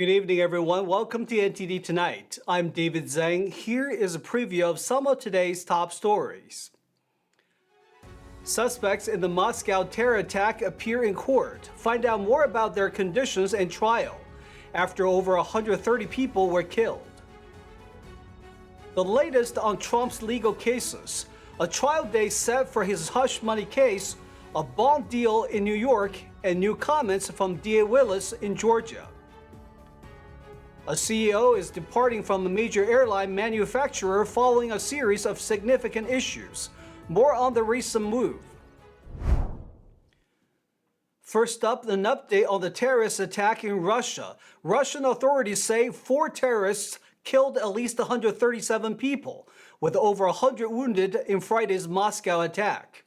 Good evening, everyone. Welcome to NTD Tonight. I'm David Zhang. Here is a preview of some of today's top stories. Suspects in the Moscow terror attack appear in court. Find out more about their conditions and trial after over 130 people were killed. The latest on Trump's legal cases. A trial date set for his hush money case, a bond deal in New York, and new comments from DA Willis in Georgia. A CEO is departing from a major airline manufacturer following a series of significant issues. More on the recent move. First up, an update on the terrorist attack in Russia. Russian authorities say 4 terrorists killed at least 137 people, with over 100 wounded in Friday's Moscow attack.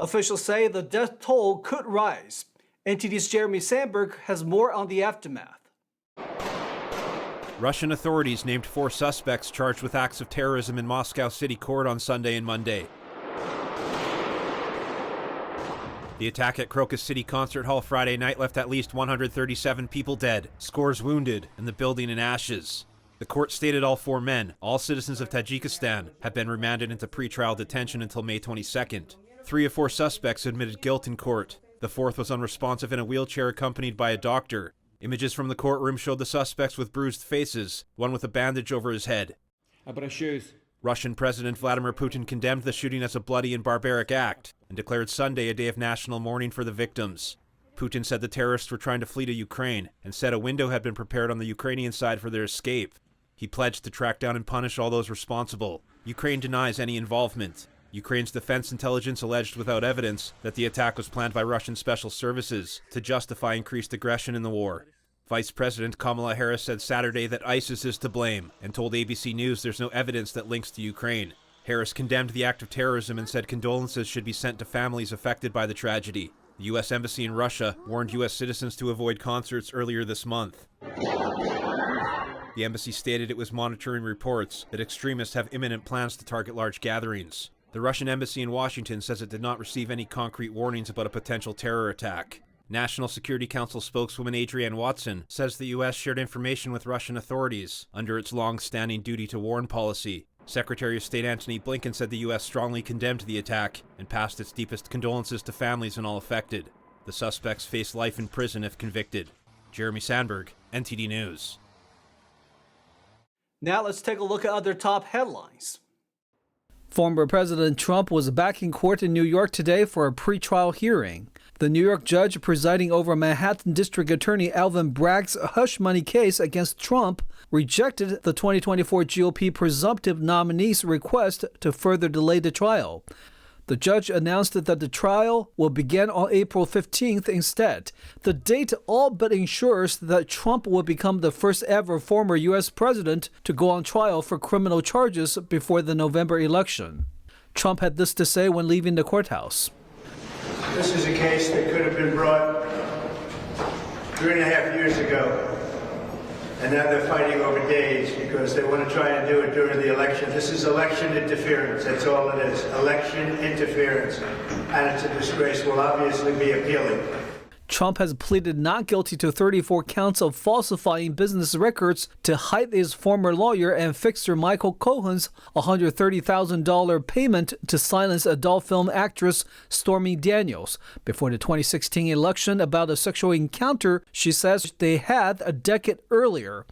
Officials say the death toll could rise. NTD's Jeremy Sandberg has more on the aftermath. Russian authorities named 4 suspects charged with acts of terrorism in Moscow City Court on Sunday and Monday. The attack at Crocus City Concert Hall Friday night left at least 137 people dead, scores wounded, and the building in ashes. The court stated all 4 men, all citizens of Tajikistan, have been remanded into pretrial detention until May 22nd. 3 of 4 suspects admitted guilt in court. The 4th was unresponsive in a wheelchair accompanied by a doctor. Images from the courtroom showed the suspects with bruised faces, one with a bandage over his head. Russian President Vladimir Putin condemned the shooting as a bloody and barbaric act and declared Sunday a day of national mourning for the victims. Putin said the terrorists were trying to flee to Ukraine and said a window had been prepared on the Ukrainian side for their escape. He pledged to track down and punish all those responsible. Ukraine denies any involvement. Ukraine's defense intelligence alleged without evidence that the attack was planned by Russian special services to justify increased aggression in the war. Vice President Kamala Harris said Saturday that ISIS is to blame and told ABC News there's no evidence that links to Ukraine. Harris condemned the act of terrorism and said condolences should be sent to families affected by the tragedy. The U.S. Embassy in Russia warned U.S. citizens to avoid concerts earlier this month. The embassy stated it was monitoring reports that extremists have imminent plans to target large gatherings. The Russian embassy in Washington says it did not receive any concrete warnings about a potential terror attack. National Security Council spokeswoman Adrienne Watson says the U.S. shared information with Russian authorities under its long-standing duty to warn policy. Secretary of State Antony Blinken said the U.S. strongly condemned the attack and passed its deepest condolences to families and all affected. The suspects face life in prison if convicted. Jeremy Sandberg, NTD News. Now let's take a look at other top headlines. Former President Trump was back in court in New York today for a pretrial hearing. The New York judge presiding over Manhattan District Attorney Alvin Bragg's hush money case against Trump rejected the 2024 GOP presumptive nominee's request to further delay the trial. The judge announced that the trial will begin on April 15th instead. The date all but ensures that Trump will become the first ever former U.S. president to go on trial for criminal charges before the November election. Trump had this to say when leaving the courthouse. This is a case that could have been brought 3.5 years ago. And now they're fighting over days because they want to try and do it during the election. This is election interference. That's all it is. Election interference. And it's a disgrace. We'll obviously be appealing. Trump has pleaded not guilty to 34 counts of falsifying business records to hide his former lawyer and fixer Michael Cohen's $130,000 payment to silence adult film actress Stormy Daniels before the 2016 election about a sexual encounter she says they had a decade earlier.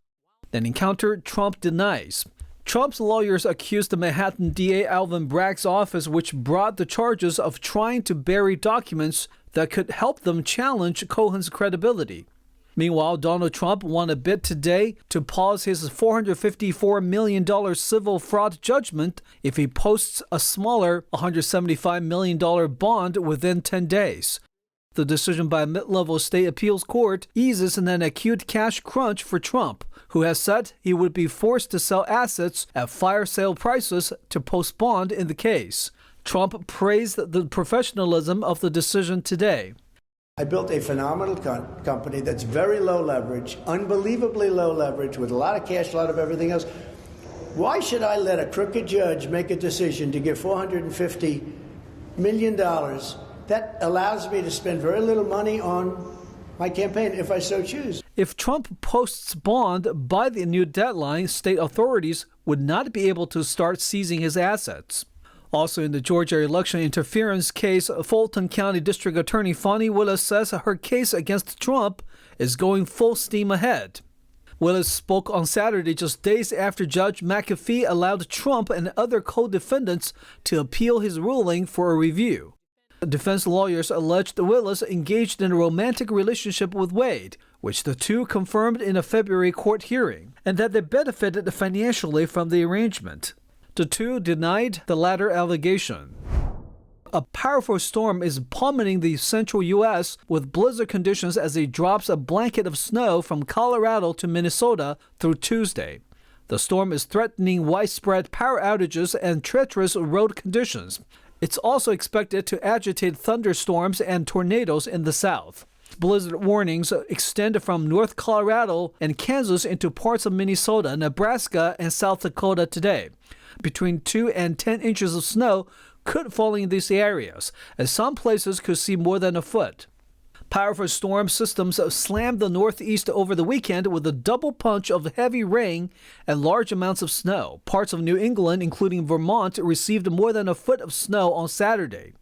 An encounter Trump denies. Trump's lawyers accused the Manhattan DA Alvin Bragg's office, which brought the charges, of trying to bury documents that could help them challenge Cohen's credibility. Meanwhile, Donald Trump won a bid today to pause his $454 million civil fraud judgment if he posts a smaller $175 million bond within 10 days. The decision by a mid-level state appeals court eases an acute cash crunch for Trump, who has said he would be forced to sell assets at fire sale prices to post bond in the case. Trump praised the professionalism of the decision today. I built a phenomenal company that's very low leverage, unbelievably low leverage, with a lot of cash, a lot of everything else. Why should I let a crooked judge make a decision to give $450 million that allows me to spend very little money on my campaign if I so choose? If Trump posts bond by the new deadline, state authorities would not be able to start seizing his assets. Also in the Georgia election interference case, Fulton County District Attorney Fani Willis says her case against Trump is going full steam ahead. Willis spoke on Saturday just days after Judge McAfee allowed Trump and other co-defendants to appeal his ruling for a review. Defense lawyers alleged Willis engaged in a romantic relationship with Wade, which the two confirmed in a February court hearing, and that they benefited financially from the arrangement. The two denied the latter allegation. A powerful storm is pummeling the central U.S. with blizzard conditions as it drops a blanket of snow from Colorado to Minnesota through Tuesday. The storm is threatening widespread power outages and treacherous road conditions. It's also expected to agitate thunderstorms and tornadoes in the south. Blizzard warnings extend from North Colorado and Kansas into parts of Minnesota, Nebraska, and South Dakota today. Between 2 and 10 inches of snow could fall in these areas, as some places could see more than a foot. Powerful storm systems slammed the Northeast over the weekend with a double punch of heavy rain and large amounts of snow. Parts of New England, including Vermont, received more than a foot of snow on Saturday.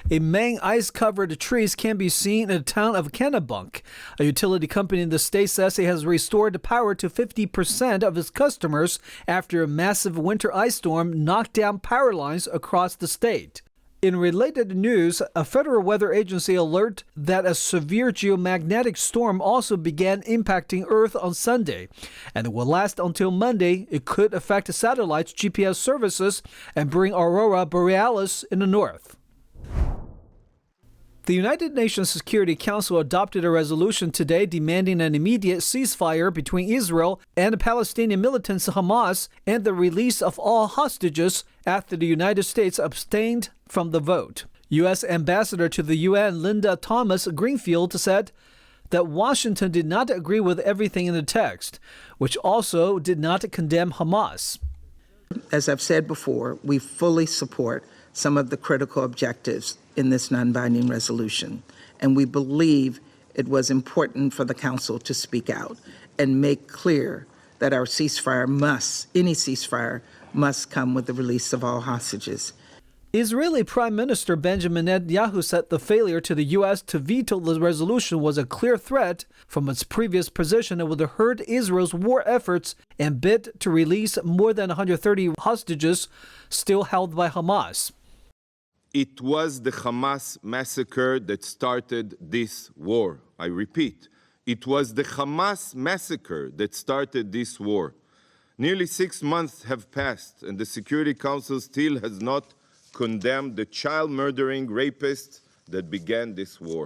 In Maine, ice-covered trees can be seen in the town of Kennebunk. A utility company in the state says it has restored power to 50% of its customers after a massive winter ice storm knocked down power lines across the state. In related news, a federal weather agency alerted that a severe geomagnetic storm also began impacting Earth on Sunday, and it will last until Monday. It could affect satellites, GPS services, and bring aurora borealis in the north. The United Nations Security Council adopted a resolution today demanding an immediate ceasefire between Israel and the Palestinian militants Hamas and the release of all hostages after the United States abstained from the vote. U.S. Ambassador to the UN Linda Thomas-Greenfield said that Washington did not agree with everything in the text, which also did not condemn Hamas. As I've said before, we fully support some of the critical objectives in this non-binding resolution, and we believe it was important for the Council to speak out and make clear that our any ceasefire must come with the release of all hostages. Israeli Prime Minister Benjamin Netanyahu said the failure to the U.S. to veto the resolution was a clear threat from its previous position and would hurt Israel's war efforts and bid to release more than 130 hostages still held by Hamas. It was the Hamas massacre that started this war. I repeat, it was the Hamas massacre that started this war. Nearly 6 months have passed, and the Security Council still has not condemned the child-murdering rapist that began this war.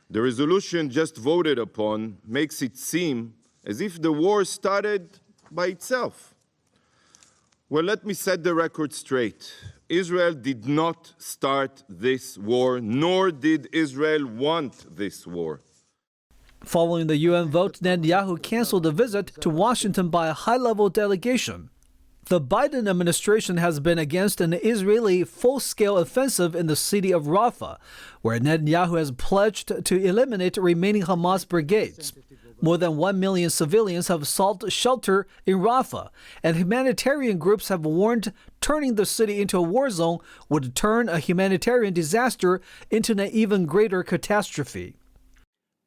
The resolution just voted upon makes it seem as if the war started by itself. Well, let me set the record straight. Israel did not start this war, nor did Israel want this war. Following the UN vote, Netanyahu canceled a visit to Washington by a high-level delegation. The Biden administration has been against an Israeli full-scale offensive in the city of Rafah, where Netanyahu has pledged to eliminate remaining Hamas brigades. More than 1 million civilians have sought shelter in Rafah, and humanitarian groups have warned turning the city into a war zone would turn a humanitarian disaster into an even greater catastrophe.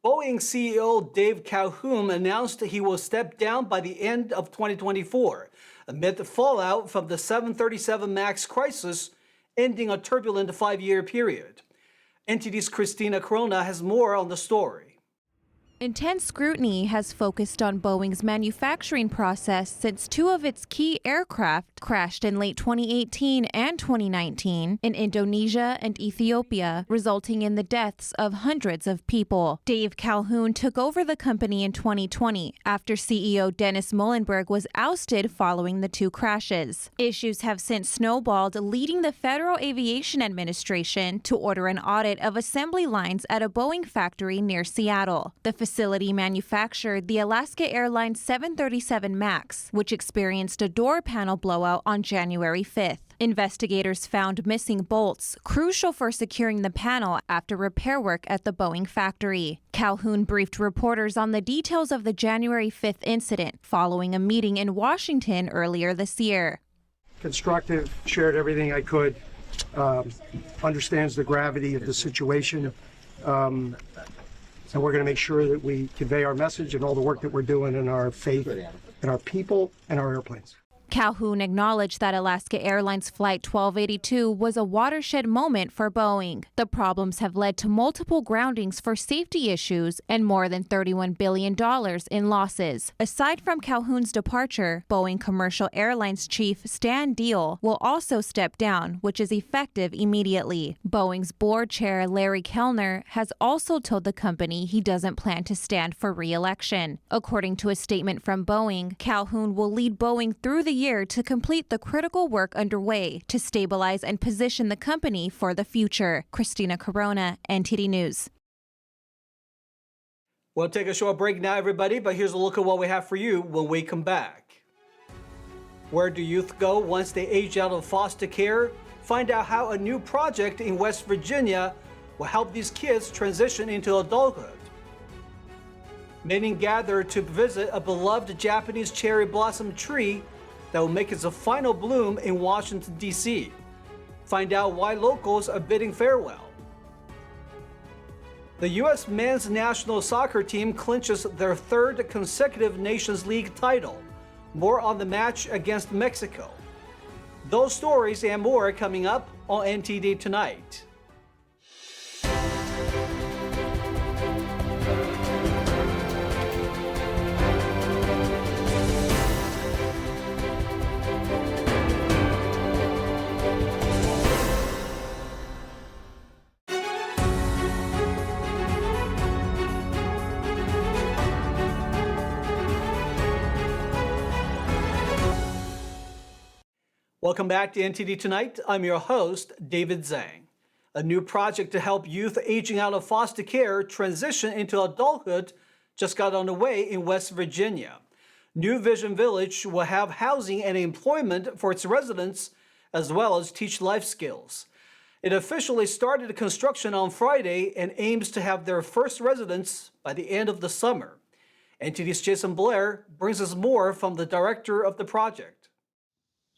Boeing CEO Dave Calhoun announced he will step down by the end of 2024, amid the fallout from the 737 MAX crisis, ending a turbulent 5-year period. NTD's Christina Corona has more on the story. Intense scrutiny has focused on Boeing's manufacturing process since 2 of its key aircraft crashed in late 2018 and 2019 in Indonesia and Ethiopia, resulting in the deaths of hundreds of people. Dave Calhoun took over the company in 2020 after CEO Dennis Muilenburg was ousted following the 2 crashes. Issues have since snowballed, leading the Federal Aviation Administration to order an audit of assembly lines at a Boeing factory near Seattle. The facility manufactured the Alaska Airlines 737 MAX, which experienced a door panel blowout on January 5th. Investigators found missing bolts, crucial for securing the panel after repair work at the Boeing factory. Calhoun briefed reporters on the details of the January 5th incident following a meeting in Washington earlier this year. Constructive, shared everything I could, understands the gravity of the situation, and we're going to make sure that we convey our message and all the work that we're doing in our faith in our people and our airplanes. Calhoun acknowledged that Alaska Airlines Flight 1282 was a watershed moment for Boeing. The problems have led to multiple groundings for safety issues and more than $31 billion in losses. Aside from Calhoun's departure, Boeing Commercial Airlines Chief Stan Deal will also step down, which is effective immediately. Boeing's board chair Larry Kellner has also told the company he doesn't plan to stand for re-election. According to a statement from Boeing, Calhoun will lead Boeing through the year to complete the critical work underway to stabilize and position the company for the future. Christina Corona, NTD News. We'll take a short break now, everybody, but here's a look at what we have for you when we come back. Where do youth go once they age out of foster care? Find out how a new project in West Virginia will help these kids transition into adulthood. Many gather to visit a beloved Japanese cherry blossom tree that will make its final bloom in Washington, D.C. Find out why locals are bidding farewell. The U.S. men's national soccer team clinches their third consecutive Nations League title. More on the match against Mexico. Those stories and more coming up on NTD Tonight. Welcome back to NTD Tonight. I'm your host, David Zhang. A new project to help youth aging out of foster care transition into adulthood just got underway in West Virginia. New Vision Village will have housing and employment for its residents, as well as teach life skills. It officially started construction on Friday and aims to have their first residents by the end of the summer. NTD's Jason Blair brings us more from the director of the project.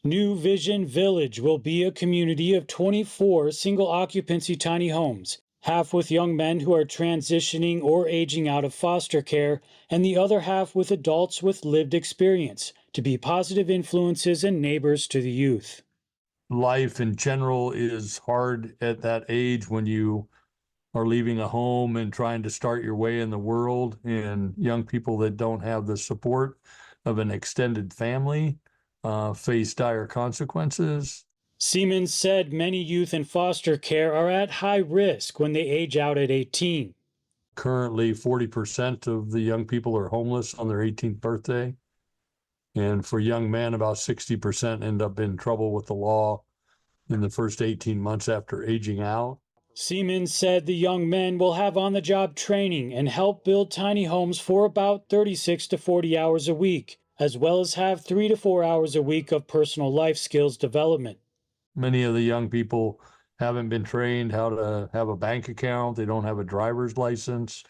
New Vision Village will be a community of 24 single-occupancy tiny homes, half with young men who are transitioning or aging out of foster care, and the other half with adults with lived experience, to be positive influences and neighbors to the youth. Life in general is hard at that age when you are leaving a home and trying to start your way in the world, and young people that don't have the support of an extended family face dire consequences. Siemens said many youth in foster care are at high risk when they age out at 18. Currently, 40% of the young people are homeless on their 18th birthday. And for young men, about 60% end up in trouble with the law in the first 18 months after aging out. Siemens said the young men will have on-the-job training and help build tiny homes for about 36 to 40 hours a week, as well as have 3 to 4 hours a week of personal life skills development. Many of the young people haven't been trained how to have a bank account. They don't have a driver's license.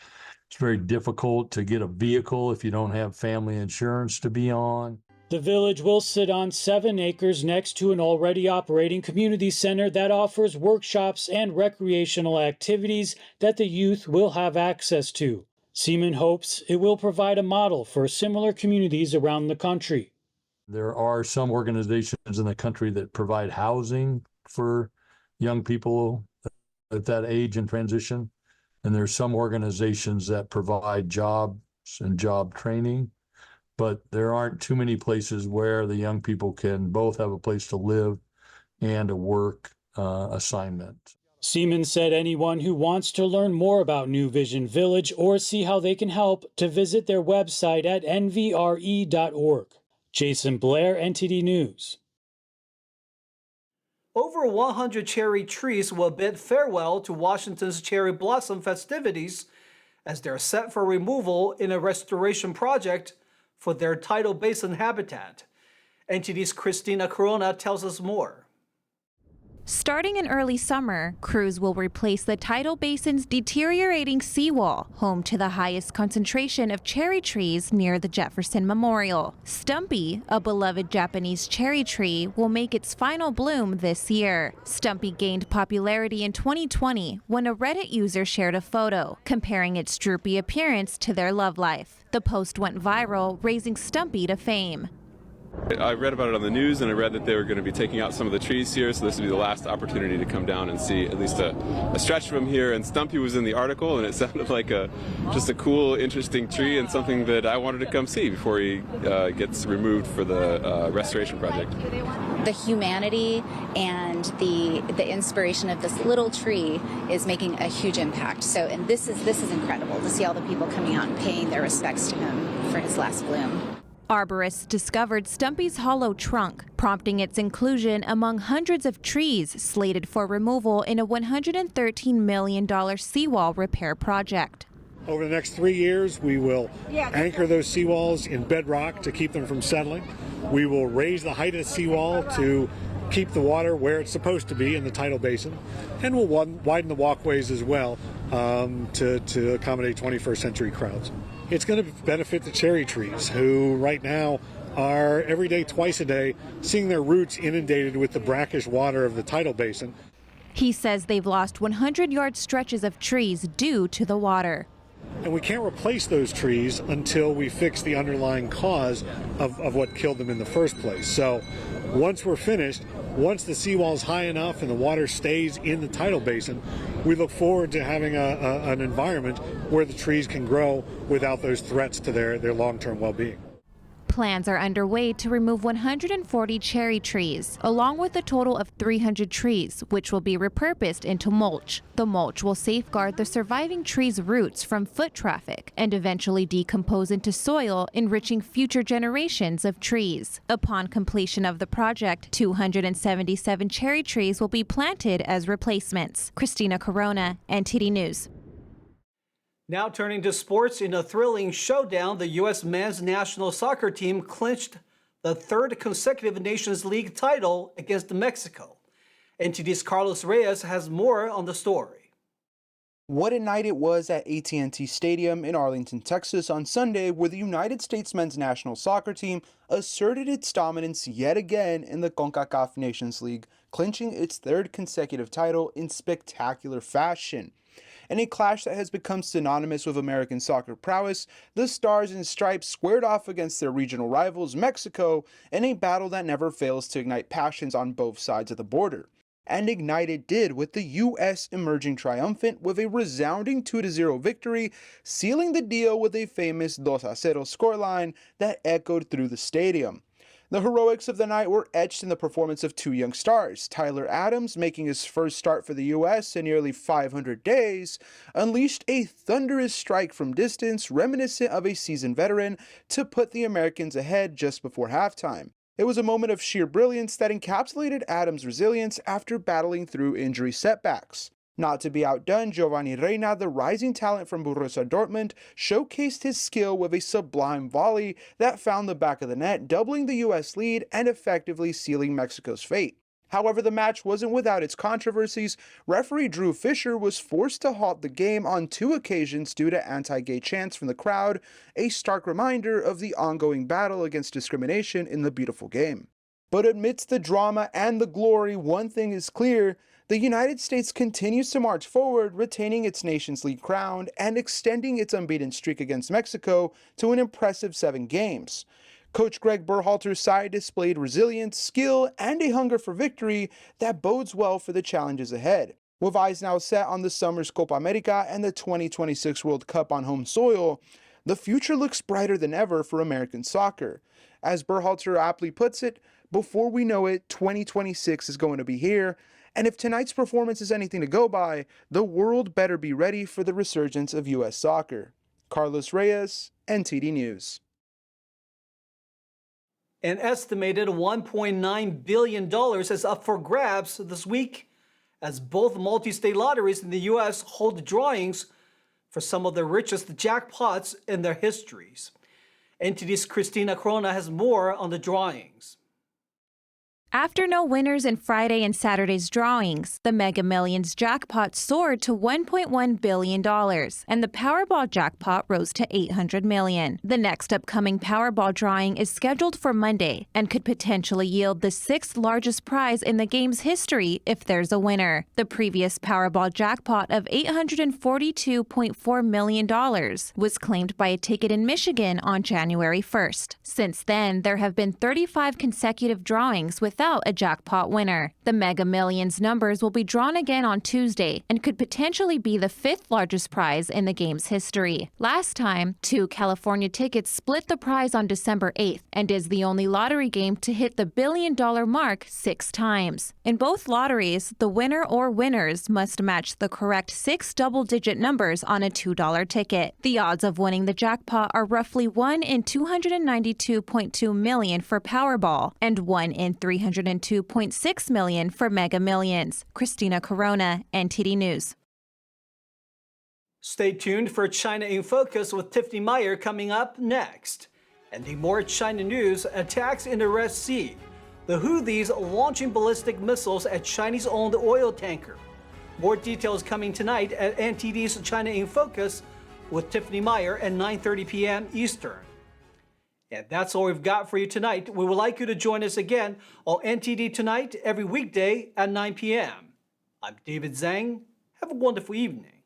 It's very difficult to get a vehicle if you don't have family insurance to be on. The village will sit on 7 acres next to an already operating community center that offers workshops and recreational activities that the youth will have access to. Siemens hopes it will provide a model for similar communities around the country. There are some organizations in the country that provide housing for young people at that age and transition. And there's some organizations that provide jobs and job training. But there aren't too many places where the young people can both have a place to live and a work assignment. Siemens said anyone who wants to learn more about New Vision Village or see how they can help to visit their website at nvre.org. Jason Blair, NTD News. Over 100 cherry trees will bid farewell to Washington's cherry blossom festivities as they're set for removal in a restoration project for their tidal basin habitat. NTD's Christina Corona tells us more. Starting in early summer, crews will replace the tidal basin's deteriorating seawall, home to the highest concentration of cherry trees near the Jefferson Memorial. Stumpy, a beloved Japanese cherry tree, will make its final bloom this year. Stumpy gained popularity in 2020 when a Reddit user shared a photo, comparing its droopy appearance to their love life. The post went viral, raising Stumpy to fame. I read about it on the news, and I read that they were going to be taking out some of the trees here, so this would be the last opportunity to come down and see at least a stretch from here. And Stumpy was in the article, and it sounded like just a cool, interesting tree and something that I wanted to come see before he gets removed for the restoration project. The humanity and the inspiration of this little tree is making a huge impact. So, and this is incredible to see all the people coming out and paying their respects to him for his last bloom. Arborists discovered Stumpy's hollow trunk, prompting its inclusion among hundreds of trees slated for removal in a $113 million seawall repair project. Over the next 3 years, we will anchor those seawalls in bedrock to keep them from settling. We will raise the height of the seawall to keep the water where it's supposed to be in the tidal basin, and we'll widen the walkways as well to accommodate 21st century crowds. It's going to benefit the cherry trees, who right now are every day, twice a day, seeing their roots inundated with the brackish water of the tidal basin. He says they've lost 100-yard stretches of trees due to the water. And we can't replace those trees until we fix the underlying cause of what killed them in the first place. So once we're finished, once the seawall's high enough and the water stays in the tidal basin, we look forward to having an environment where the trees can grow without those threats to their long-term well-being. Plans are underway to remove 140 cherry trees, along with a total of 300 trees, which will be repurposed into mulch. The mulch will safeguard the surviving trees' roots from foot traffic and eventually decompose into soil, enriching future generations of trees. Upon completion of the project, 277 cherry trees will be planted as replacements. Christina Corona, NTD News. Now turning to sports, in a thrilling showdown, the U.S. men's national soccer team clinched the third consecutive Nations League title against Mexico. NTD's Carlos Reyes has more on the story. What a night it was at AT&T Stadium in Arlington, Texas on Sunday, where the United States men's national soccer team asserted its dominance yet again in the CONCACAF Nations League, clinching its third consecutive title in spectacular fashion. In a clash that has become synonymous with American soccer prowess, the Stars and Stripes squared off against their regional rivals, Mexico, in a battle that never fails to ignite passions on both sides of the border. And ignite it did, with the U.S. emerging triumphant with a resounding 2-0 victory, sealing the deal with a famous 2-0 scoreline that echoed through the stadium. The heroics of the night were etched in the performance of two young stars. Tyler Adams, making his first start for the U.S. in nearly 500 days, unleashed a thunderous strike from distance reminiscent of a seasoned veteran to put the Americans ahead just before halftime. It was a moment of sheer brilliance that encapsulated Adams' resilience after battling through injury setbacks. Not to be outdone, Giovanni Reina, the rising talent from Borussia Dortmund, showcased his skill with a sublime volley that found the back of the net, doubling the U.S. lead and effectively sealing Mexico's fate. However, the match wasn't without its controversies. Referee Drew Fisher was forced to halt the game on 2 occasions due to anti-gay chants from the crowd, a stark reminder of the ongoing battle against discrimination in the beautiful game. But amidst the drama and the glory, one thing is clear: the United States continues to march forward, retaining its Nations League crown and extending its unbeaten streak against Mexico to an impressive 7 games. Coach Greg Berhalter's side displayed resilience, skill, and a hunger for victory that bodes well for the challenges ahead. With eyes now set on the summer's Copa America and the 2026 World Cup on home soil, the future looks brighter than ever for American soccer. As Berhalter aptly puts it, before we know it, 2026 is going to be here. And if tonight's performance is anything to go by, the world better be ready for the resurgence of U.S. soccer. Carlos Reyes, NTD News. An estimated $1.9 billion is up for grabs this week as both multi-state lotteries in the U.S. hold drawings for some of the richest jackpots in their histories. NTD's Christina Corona has more on the drawings. After no winners in Friday and Saturday's drawings, the Mega Millions jackpot soared to $1.1 billion, and the Powerball jackpot rose to $800 million. The next upcoming Powerball drawing is scheduled for Monday and could potentially yield the sixth largest prize in the game's history if there's a winner. The previous Powerball jackpot of $842.4 million was claimed by a ticket in Michigan on January 1st. Since then, there have been 35 consecutive drawings without a jackpot winner. The Mega Millions numbers will be drawn again on Tuesday and could potentially be the fifth largest prize in the game's history. Last time, 2 California tickets split the prize on December 8th and is the only lottery game to hit the billion-dollar mark 6 times. In both lotteries, the winner or winners must match the correct 6 double-digit numbers on a $2 ticket. The odds of winning the jackpot are roughly 1 in 292.2 million for Powerball and 1 in 302.6 million for Mega Millions. Christina Corona, NTD News. Stay tuned for China in Focus with Tiffany Meyer coming up next. And the more China news, attacks in the Red Sea. The Houthis launching ballistic missiles at Chinese-owned oil tanker. More details coming tonight at NTD's China in Focus with Tiffany Meyer at 9:30 p.m. Eastern. And that's all we've got for you tonight. We would like you to join us again on NTD Tonight every weekday at 9 p.m. I'm David Zhang. Have a wonderful evening.